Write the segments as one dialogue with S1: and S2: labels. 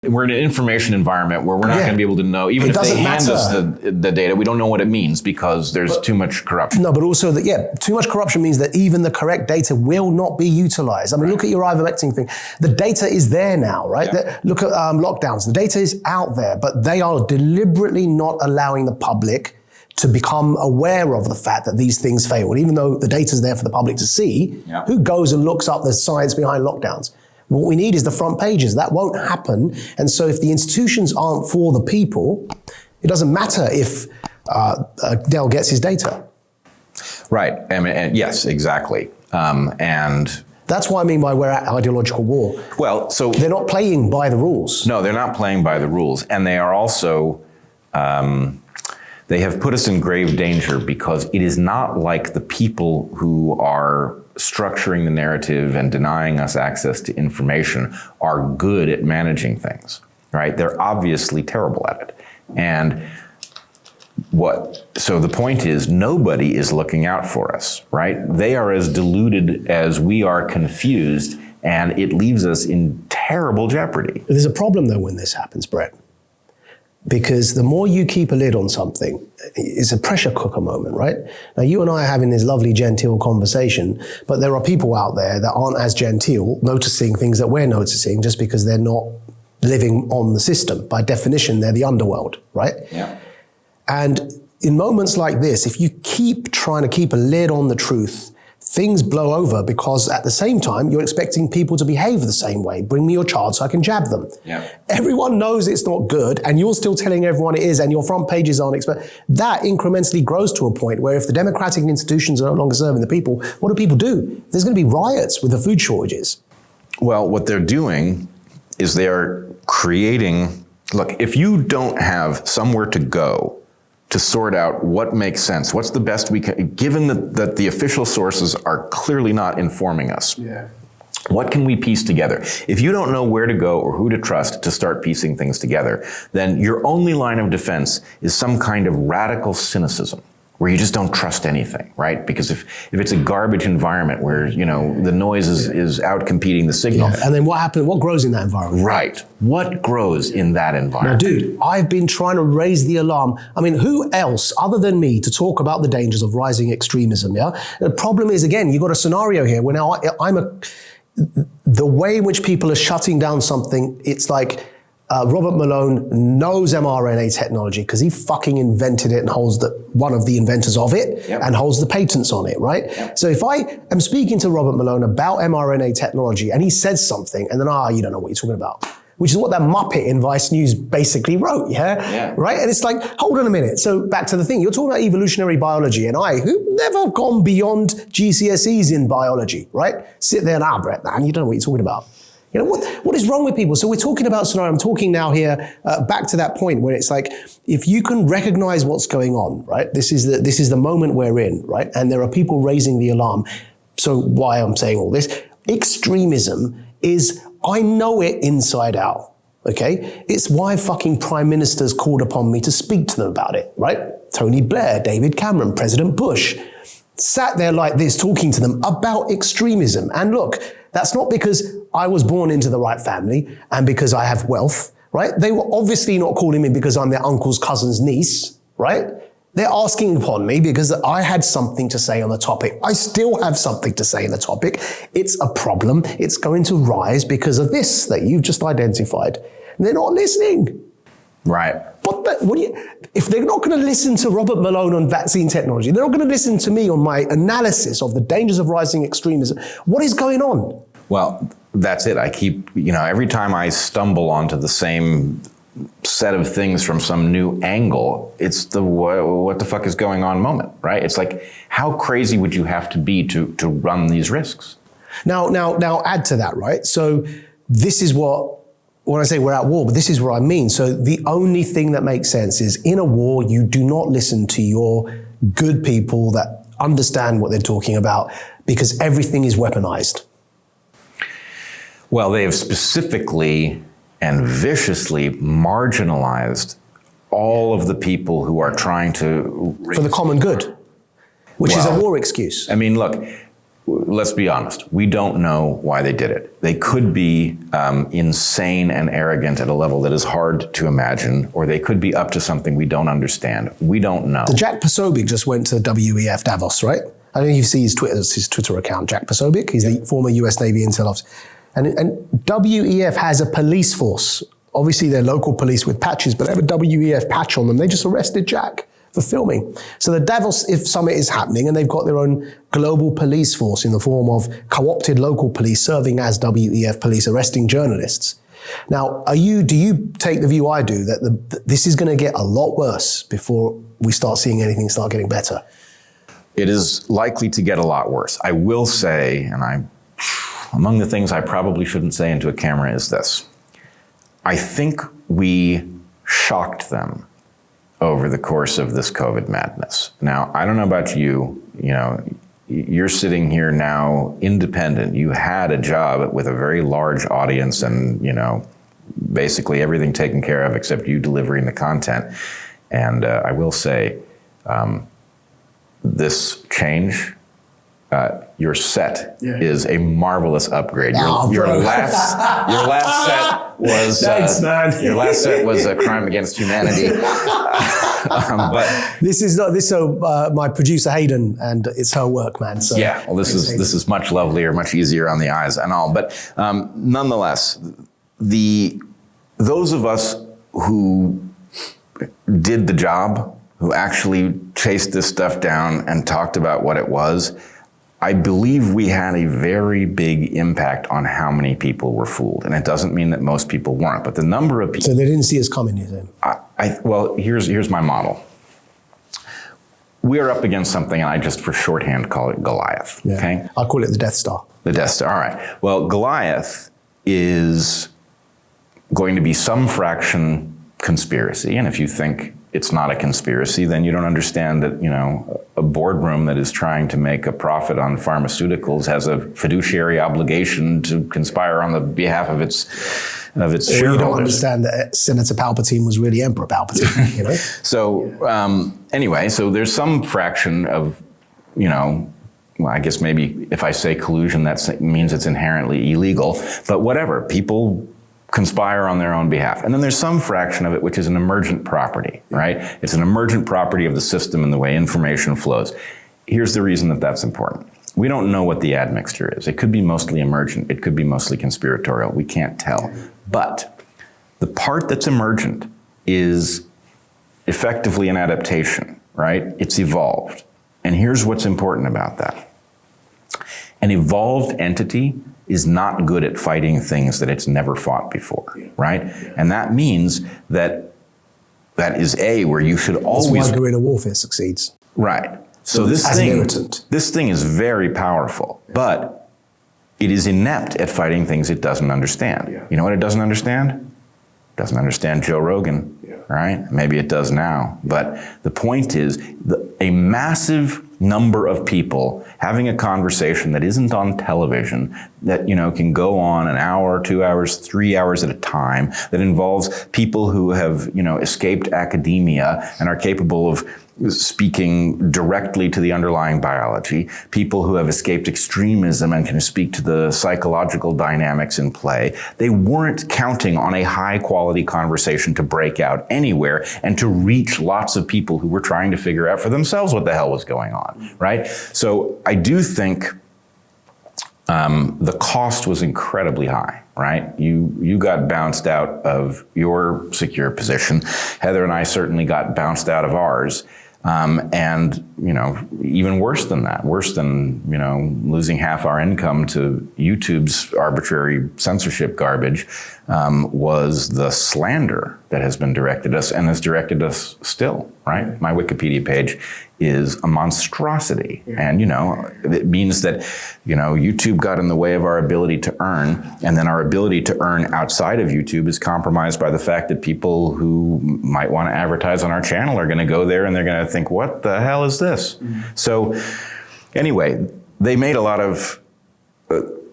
S1: We're in an information environment where we're not going to be able to know, even if they hand us the data, we don't know what it means because there's too much corruption.
S2: No, but also that, too much corruption means that even the correct data will not be utilized. I mean, look at your ivermectin thing. The data is there now, right?
S1: Yeah.
S2: Look at lockdowns. The data is out there, but they are deliberately not allowing the public to become aware of the fact that these things fail. And even though the data is there for the public to see, who goes and looks up the science behind lockdowns? What we need is the front pages. That won't happen. And so if the institutions aren't for the people, it doesn't matter if Dell gets his data.
S1: Right. I mean, and yes, exactly. And
S2: that's what I mean by we're at ideological war.
S1: Well, so
S2: they're not playing by the rules.
S1: No, they're not playing by the rules. And they are also, they have put us in grave danger because it is not like the people who are structuring the narrative and denying us access to information are good at managing things, right? They're obviously terrible at it. And so the point is, nobody is looking out for us, right? They are as deluded as we are confused, and it leaves us in terrible jeopardy.
S2: There's a problem though when this happens, Brett. Because the more you keep a lid on something, it's a pressure cooker moment, right? Now, you and I are having this lovely, genteel conversation, but there are people out there that aren't as genteel, noticing things that we're noticing just because they're not living on the system. By definition, they're the underworld, right?
S1: Yeah.
S2: And in moments like this, if you keep trying to keep a lid on the truth, things blow over because at the same time, you're expecting people to behave the same way. Bring me your child so I can jab them.
S1: Yeah.
S2: Everyone knows it's not good and you're still telling everyone it is and your front pages aren't that incrementally grows to a point where if the democratic institutions are no longer serving the people, what do people do? There's going to be riots with the food shortages.
S1: Well, what they're doing is they're creating, look, if you don't have somewhere to go to sort out what makes sense, what's the best we can, given that the official sources are clearly not informing us.
S2: Yeah.
S1: What can we piece together? If you don't know where to go or who to trust to start piecing things together, then your only line of defense is some kind of radical cynicism, where you just don't trust anything, right? Because if it's a garbage environment where, the noise is out competing the signal.
S2: Yeah. And then what happens? What grows in that environment?
S1: Right. What grows in that environment?
S2: Now, dude, I've been trying to raise the alarm. I mean, who else other than me to talk about the dangers of rising extremism, yeah? The problem is, again, you've got a scenario here where now the way in which people are shutting down something, it's like, Robert Malone knows mRNA technology because he fucking invented it and holds one of the inventors of it and holds the patents on it, right? Yep. So if I am speaking to Robert Malone about mRNA technology and he says something and then, you don't know what you're talking about, which is what that Muppet in Vice News basically wrote, yeah? Right? And it's like, hold on a minute. So back to the thing, you're talking about evolutionary biology and who've never gone beyond GCSEs in biology, right? Sit there and, Brett, man, you don't know what you're talking about. What is wrong with people? So we're talking about scenario. I'm talking now here back to that point where it's like, if you can recognize what's going on, right? This is the moment we're in, right? And there are people raising the alarm. So why I'm saying all this? Extremism is, I know it inside out, okay? It's why fucking prime ministers called upon me to speak to them about it, right? Tony Blair, David Cameron, President Bush, sat there like this talking to them about extremism. And look, that's not because I was born into the right family and because I have wealth, right? They were obviously not calling me because I'm their uncle's cousin's niece, right? They're asking upon me because I had something to say on the topic. I still have something to say on the topic. It's a problem. It's going to rise because of this that you've just identified. And they're not listening.
S1: Right.
S2: But if they're not going to listen to Robert Malone on vaccine technology, they're not going to listen to me on my analysis of the dangers of rising extremism. What is going on?
S1: Well, that's it. I keep, every time I stumble onto the same set of things from some new angle, it's the what the fuck is going on moment, right? It's like, how crazy would you have to be to run these risks?
S2: Now add to that, right? So this is when I say we're at war, but this is what I mean. So the only thing that makes sense is in a war, you do not listen to your good people that understand what they're talking about because everything is weaponized.
S1: Well, they have specifically and viciously marginalized all of the people who are trying to...
S2: For the common good, which is a war excuse.
S1: I mean, look, let's be honest, we don't know why they did it. They could be insane and arrogant at a level that is hard to imagine, or they could be up to something we don't understand. We don't know.
S2: So Jack Posobiec just went to WEF Davos, right? I don't know if you see his Twitter account, Jack Posobiec. He's the former US Navy intel officer. And WEF has a police force. Obviously, they're local police with patches, but they have a WEF patch on them. They just arrested Jack for filming. So the Davos summit is happening, and they've got their own global police force in the form of co-opted local police serving as WEF police, arresting journalists. Now, do you take the view I do that this is going to get a lot worse before we start seeing anything start getting better?
S1: It is likely to get a lot worse. I will say, and among the things I probably shouldn't say into a camera is this. I think we shocked them over the course of this COVID madness. Now, I don't know about you, you're sitting here now independent. You had a job with a very large audience and, basically everything taken care of except you delivering the content. And I will say, this change, your set is a marvelous upgrade. Your last set was
S2: thanks, man.
S1: Your last set was a crime against humanity.
S2: But this is not this. So my producer Hayden, and it's her work, man. So
S1: yeah, well, this is much lovelier, much easier on the eyes and all. But nonetheless, those of us who did the job, who actually chased this stuff down and talked about what it was, I believe we had a very big impact on how many people were fooled. And it doesn't mean that most people weren't, but the number of people.
S2: So they didn't see us coming, you think?
S1: Well, here's my model. We're up against something, and I just for shorthand call it Goliath, okay?
S2: I call it the Death Star.
S1: The Death Star, all right. Well, Goliath is going to be some fraction conspiracy, and if you think it's not a conspiracy, then you don't understand that, a boardroom that is trying to make a profit on pharmaceuticals has a fiduciary obligation to conspire on the behalf of its shareholders.
S2: You don't understand that Senator Palpatine was really Emperor Palpatine,
S1: So anyway, so there's some fraction of, well, I guess maybe if I say collusion, that means it's inherently illegal, but whatever, people conspire on their own behalf. And then there's some fraction of it which is an emergent property, right? It's an emergent property of the system and the way information flows. Here's the reason that that's important. We don't know what the admixture is. It could be mostly emergent. It could be mostly conspiratorial. We can't tell. But the part that's emergent is effectively an adaptation, right? It's evolved. And here's what's important about that. An evolved entity is not good at fighting things that it's never fought before, right? And that means that is where you should always...
S2: That's why guerrilla warfare succeeds.
S1: Right. So this thing is very powerful, but it is inept at fighting things it doesn't understand. Yeah. You know what it doesn't understand? It doesn't understand Joe Rogan, right? Maybe it does now. But the point is, a massive number of people having a conversation that isn't on television, that can go on an hour, 2 hours, 3 hours at a time, that involves people who have escaped academia and are capable of speaking directly to the underlying biology, people who have escaped extremism and can speak to the psychological dynamics in play. They weren't counting on a high quality conversation to break out anywhere and to reach lots of people who were trying to figure out for themselves what the hell was going on, right? So I do think the cost was incredibly high, right? You got bounced out of your secure position. Heather and I certainly got bounced out of ours. And, even worse than that, losing half our income to YouTube's arbitrary censorship garbage, was the slander that has been directed us and has directed us still, right? My Wikipedia page is a monstrosity. And, it means that, YouTube got in the way of our ability to earn, and then our ability to earn outside of YouTube is compromised by the fact that people who might want to advertise on our channel are going to go there and they're going to think, what the hell is this? So anyway, they made a lot of,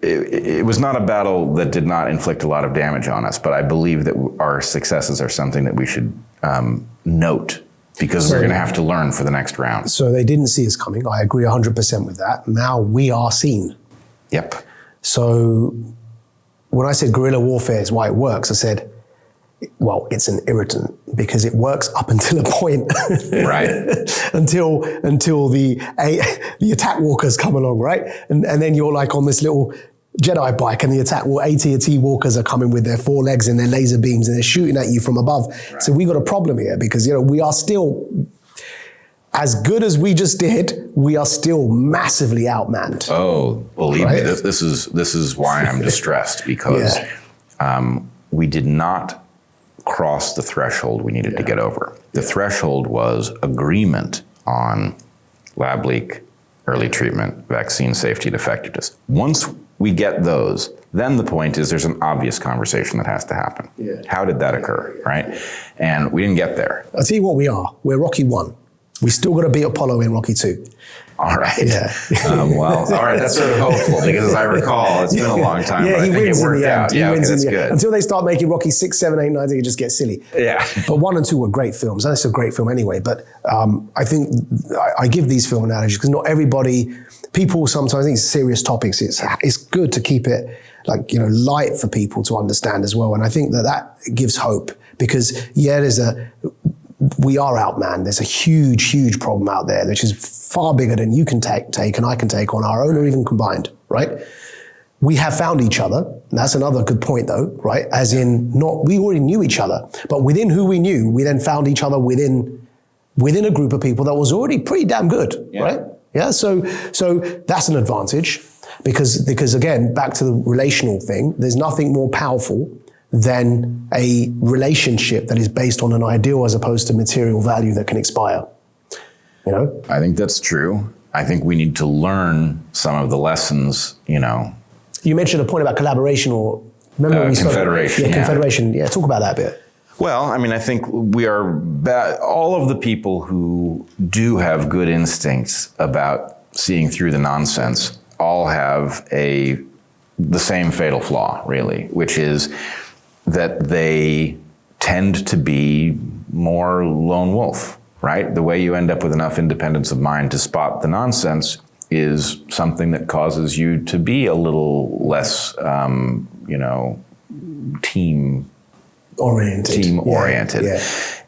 S1: it was not a battle that did not inflict a lot of damage on us, but I believe that our successes are something that we should note. because we're going to have to learn for the next round.
S2: So they didn't see us coming. I agree 100% with that. Now we are seen.
S1: Yep.
S2: So when I said guerrilla warfare is why it works, I said, well, it's an irritant because it works up until a point.
S1: Right.
S2: until the attack walkers come along, right? And then you're like on this little Jedi bike and the AT-AT walkers are coming with their 4 legs and their laser beams and they're shooting at you from above. Right. So we got a problem here because, we are still, as good as we just did, we are still massively outmanned.
S1: Oh, believe me, this is why I'm distressed because we did not cross the threshold we needed to get over. The threshold was agreement on lab leak, early treatment, vaccine safety and effectiveness. Once we get those, then the point is there's an obvious conversation that has to happen. Yeah. How did that occur, right? And we didn't get there.
S2: I'll tell you what we are. We're Rocky 1. We still got to beat Apollo in Rocky 2.
S1: All right.
S2: Yeah.
S1: Well, all right. That's sort of hopeful because as I recall, it's been a long time.
S2: Yeah,
S1: but
S2: he
S1: I think
S2: wins
S1: it worked
S2: in the end.
S1: out.
S2: He wins
S1: that's
S2: in the
S1: good.
S2: end. Until they start making Rocky 6, 7, 8, 9, it just gets silly.
S1: Yeah.
S2: But 1 and 2 were great films. And it's a great film anyway. But I think I give these film analogies because not everybody, people sometimes think it's serious topics. It's good to keep it light for people to understand as well. And I think that gives hope because we are outmanned. There's a huge, huge problem out there, which is far bigger than you can take and I can take on our own or even combined, right? We have found each other. And that's another good point though, right? As in we already knew each other, but within who we knew, we then found each other within a group of people that was already pretty damn good, right? Yeah, so that's an advantage because again, back to the relational thing, there's nothing more powerful than a relationship that is based on an ideal as opposed to material value that can expire.
S1: I think that's true. I think we need to learn some of the lessons,
S2: You mentioned a point about collaboration or remember when we
S1: confederation.
S2: Confederation. Yeah, talk about that a bit.
S1: Well, I think we are all of the people who do have good instincts about seeing through the nonsense all have the same fatal flaw, really, which is that they tend to be more lone wolf, right? The way you end up with enough independence of mind to spot the nonsense is something that causes you to be a little less, team oriented. Yeah.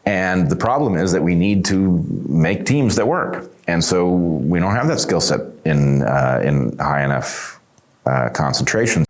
S1: And the problem is that we need to make teams that work. And so we don't have that skill set in high enough concentrations.